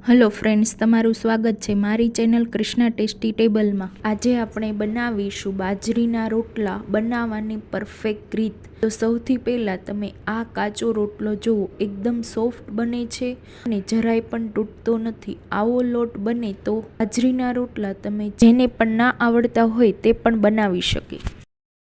Hello friends, તમારું સ્વાગત છે મારી ચેનલ કૃષ્ણા ટેસ્ટી ટેબલમાં। આજે આપણે બનાવીશું બાજરીના રોટલા બનાવવાની પરફેક્ટ રીત। તો સૌથી પહેલાં તમે આ કાચો રોટલો જુઓ, એકદમ સોફ્ટ બને છે અને જરાય પણ તૂટતો નથી। આવો લોટ બને તો બાજરીના રોટલા તમે જેને પણ ના આવડતા હોય તે પણ બનાવી શકે।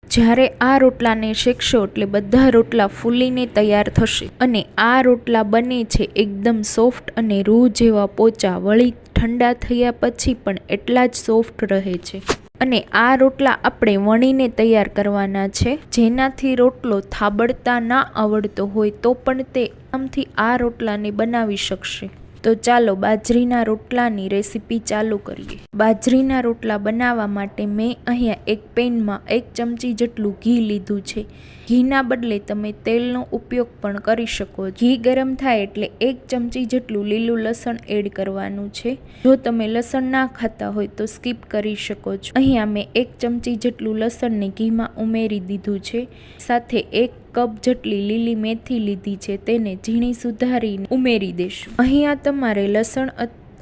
જ્યારે આ રોટલાને શેકશો એટલે બધા રોટલા ફૂલીને તૈયાર થશે અને આ રોટલા બને છે એકદમ સોફ્ટ અને રૂ જેવા પોચા, વળી ઠંડા થયા પછી પણ એટલા જ સોફ્ટ રહે છે। અને આ રોટલા આપણે વણીને તૈયાર કરવાના છે, જેનાથી રોટલો થાબડતા ના આવડતો હોય તો પણ તે આરામથી આ રોટલાને બનાવી શકશે। તો ચાલો બાજરીના રોટલાની રેસીપી ચાલુ કરીએ। બાજરીના રોટલા બનાવવા માટે મેં અહીંયા એક પેનમાં 1 ચમચી જેટલું ઘી લીધું છે। ઘીના બદલે તમે તેલનો ઉપયોગ પણ કરી શકો છો। ઘી ગરમ થાય એટલે 1 ચમચી જેટલું લીલું લસણ એડ કરવાનું છે। જો તમે લસણ ના ખાતા હોય તો સ્કીપ કરી શકો છો। અહીંયા મેં 1 ચમચી જેટલું લસણને ઘીમાં ઉમેરી દીધું છે। સાથે 1 કપ જેટલી લીલી મેથી લીધી છે, તેને ઝીણી સુધારીને ઉમેરી દેશું। અહીંયા તમારે લસણ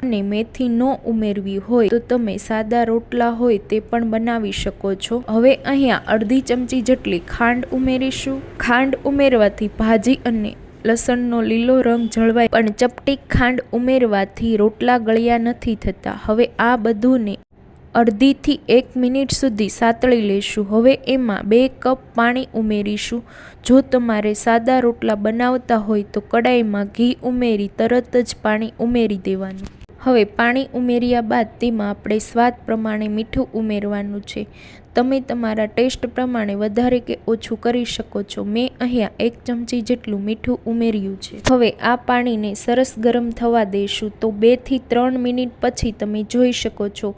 અને મેથી ન ઉમેરવી હોય તો તમે સાદા રોટલા હોય તે પણ બનાવી શકો છો। હવે અહીંયા અડધી ચમચી જેટલી ખાંડ ઉમેરીશું। ખાંડ ઉમેરવાથી ભાજી અને લસણનો લીલો રંગ જળવાય, પણ ચપટી ખાંડ ઉમેરવાથી રોટલા ગળ્યા નથી થતા। હવે આ બધુંને અડધીથી 1 મિનિટ સુધી સાતળી લેશું। હવે એમાં 2 કપ પાણી ઉમેરીશું। જો તમારે સાદા રોટલા બનાવતા હોય તો કડાઈમાં ઘી ઉમેરી તરત જ પાણી ઉમેરી દેવાનું। હવે પાણી ઉમેર્યા બાદ તેમાં આપણે સ્વાદ પ્રમાણે મીઠું ઉમેરવાનું છે। તમે તમારા ટેસ્ટ પ્રમાણે વધારે કે ઓછું કરી શકો છો। મેં અહીંયા 1 ચમચી જેટલું મીઠું ઉમેર્યું છે। હવે આ પાણીને સરસ ગરમ થવા દઈશું। તો 2 થી 3 મિનિટ પછી તમે જોઈ શકો છો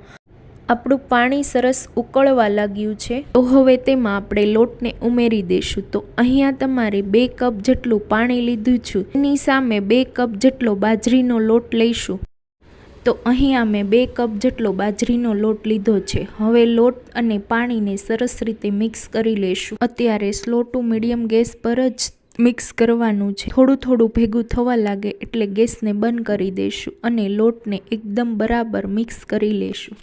આપણું પાણી સરસ ઉકળવા લાગ્યું છે। તો હવે તેમાં આપણે લોટને ઉમેરી દઈશું। તો અહીંયા તમારે 2 કપ જેટલું પાણી લીધું છે, એની સામે 2 કપ જેટલો બાજરીનો લોટ લઈશું। તો અહીંયા મેં 2 કપ જેટલો બાજરીનો લોટ લીધો છે। હવે લોટ અને પાણીને સરસ રીતે મિક્સ કરી લેશું। અત્યારે સ્લો ટુ મીડિયમ ગેસ પર જ મિક્સ કરવાનું છે। થોડું થોડું ભેગું થવા લાગે એટલે ગેસને બંધ કરી દઈશું અને લોટને એકદમ બરાબર મિક્સ કરી લેશું।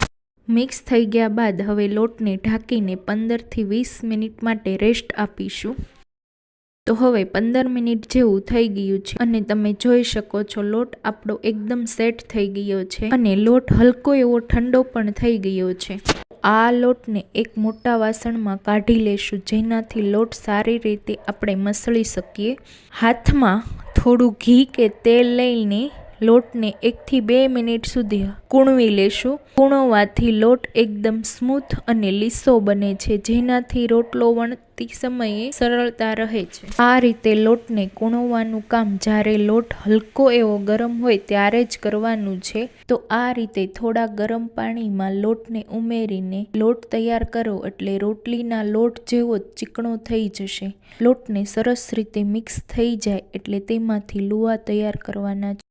મિક્સ થઈ ગયા બાદ હવે લોટને ઢાંકીને 15 થી 20 મિનિટ માટે રેસ્ટ આપીશું। તો હવે 15 મિનિટ જેવું થઈ ગયું છે અને તમે જોઈ શકો છો લોટ આપણો એકદમ સેટ થઈ ગયો છે અને લોટ હલકો એવો ઠંડો પણ થઈ ગયો છે। આ લોટને એક મોટા વાસણમાં કાઢી લેશું, જેનાથી લોટ સારી રીતે આપણે મસળી શકીએ। હાથમાં થોડું ઘી કે તેલ લઈને લોટને 1 થી 2 મિનિટ સુધી કૂણવી લેશું। કૂણવાથી લોટ એકદમ સ્મૂથ અને લીસો બને છે, જેનાથી રોટલો વણતી સમયે સરળતા રહે છે। આ રીતે લોટને કૂણવવાનું કામ જ્યારે લોટ હલકો એવો ગરમ હોય ત્યારે જ કરવાનું છે। તો આ રીતે થોડા ગરમ પાણીમાં લોટને ઉમેરીને લોટ તૈયાર કરો એટલે રોટલીના લોટ જેવો ચીકણો થઈ જશે। લોટને સરસ રીતે મિક્સ થઈ જાય એટલે તેમાંથી લુવા તૈયાર કરવાના છે।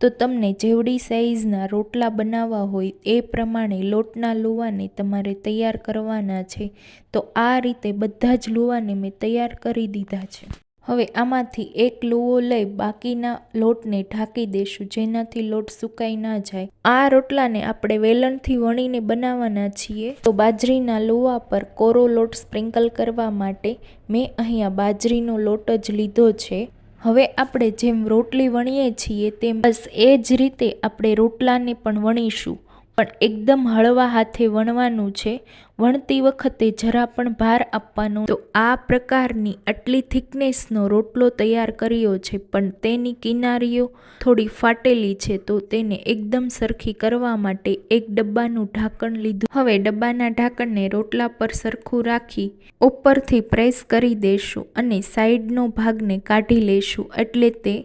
તો તમને જેવડી સાઈઝના રોટલા બનાવવા હોય એ પ્રમાણે લોટના લુવાને તમારે તૈયાર કરવાના છે। તો આ રીતે બધા જ લુવાને મેં તૈયાર કરી દીધા છે। હવે આમાંથી એક લુવો લઈ બાકીના લોટને ઢાંકી દેશું, જેનાથી લોટ સુકાઈ ના જાય। આ રોટલાને આપણે વેલણથી વણીને બનાવવાના છીએ। તો બાજરીના લુવા પર કોરો લોટ સ્પ્રિંકલ કરવા માટે મેં અહીંયા બાજરીનો લોટ જ લીધો છે। હવે આપણે જેમ રોટલી વણીએ છીએ તેમ બસ એ જ રીતે આપણે રોટલાને પણ વણીશું, પણ એકદમ હળવા હાથે વણવાનું છે। વણતી વખતે જરા પણ ભાર આપવાનો। તો આ પ્રકારની આટલી થિકનેસનો રોટલો તૈયાર કર્યો છે, પણ તેની કિનારીઓ થોડી ફાટેલી છે, તો તેને એકદમ સરખી કરવા માટે એક ડબ્બાનું ઢાંકણ લીધું। હવે ડબ્બાના ઢાંકણને રોટલા પર સરખું રાખી ઉપરથી પ્રેસ કરી દેશું અને સાઈડનો ભાગને કાઢી લેશું, એટલે તે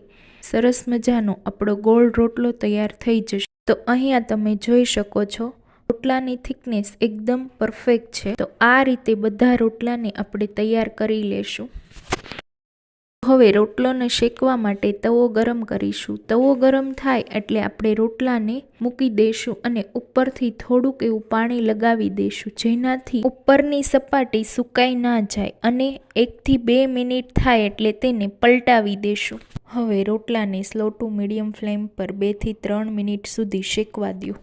સરસ મજાનો આપણો ગોળ રોટલો તૈયાર થઈ જશે। તો અહીંયા તમે જોઈ શકો છો રોટલાની થિકનેસ એકદમ પરફેક્ટ છે। તો આ રીતે બધા રોટલાને આપણે તૈયાર કરી લેશું। હવે રોટલોને શેકવા માટે તવો ગરમ કરીશું। તવો ગરમ થાય એટલે આપણે રોટલાને મૂકી દઈશું અને ઉપરથી થોડુંક એવું પાણી લગાવી દઈશું, જેનાથી ઉપરની સપાટી સુકાઈ ના જાય। અને 1 થી 2 મિનિટ થાય એટલે તેને પલટાવી દઈશું। હવે રોટલાને સ્લો ટુ મીડિયમ ફ્લેમ પર 2 થી 3 મિનિટ સુધી શેકવા દો.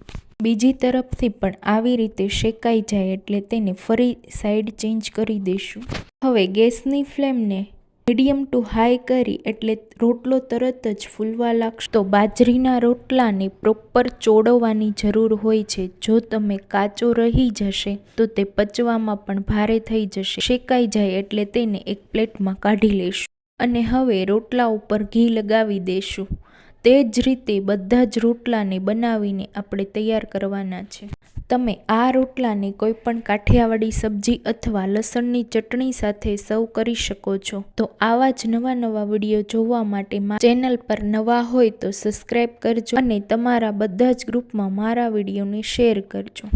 બીજી તરફથી પણ આવી રીતે શેકાઈ જાય એટલે તેને ફરી સાઈડ ચેન્જ કરી દઈશું. હવે ગેસની ફ્લેમને મીડિયમ ટુ હાઈ કરી એટલે રોટલો તરત જ ફૂલવા લાગશે. તો બાજરીના રોટલાને પ્રોપર ચોળવવાની જરૂર હોય છે. જો તમે કાચો રહી જશે તો તે પચવામાં પણ ભારે થઈ જશે. શેકાઈ જાય એટલે તેને એક પ્લેટમાં કાઢી લેશું અને હવે રોટલા ઉપર ઘી લગાવી દેશું. તે જ રીતે બધા જ રોટલાને બનાવીને આપણે તૈયાર કરવાના છે. તમે આ રોટલાને કોઈ પણ કાઠિયાવાડી સબ્જી અથવા લસણની ચટણી સાથે સર્વ કરી શકો છો. તો આવા જ નવા વિડીયો જોવા માટે ચેનલ પર નવા હોય તો સબસ્ક્રાઈબ કરજો અને તમારા બધા જ ગ્રુપમાં મારા વિડીયોને શેર કરજો.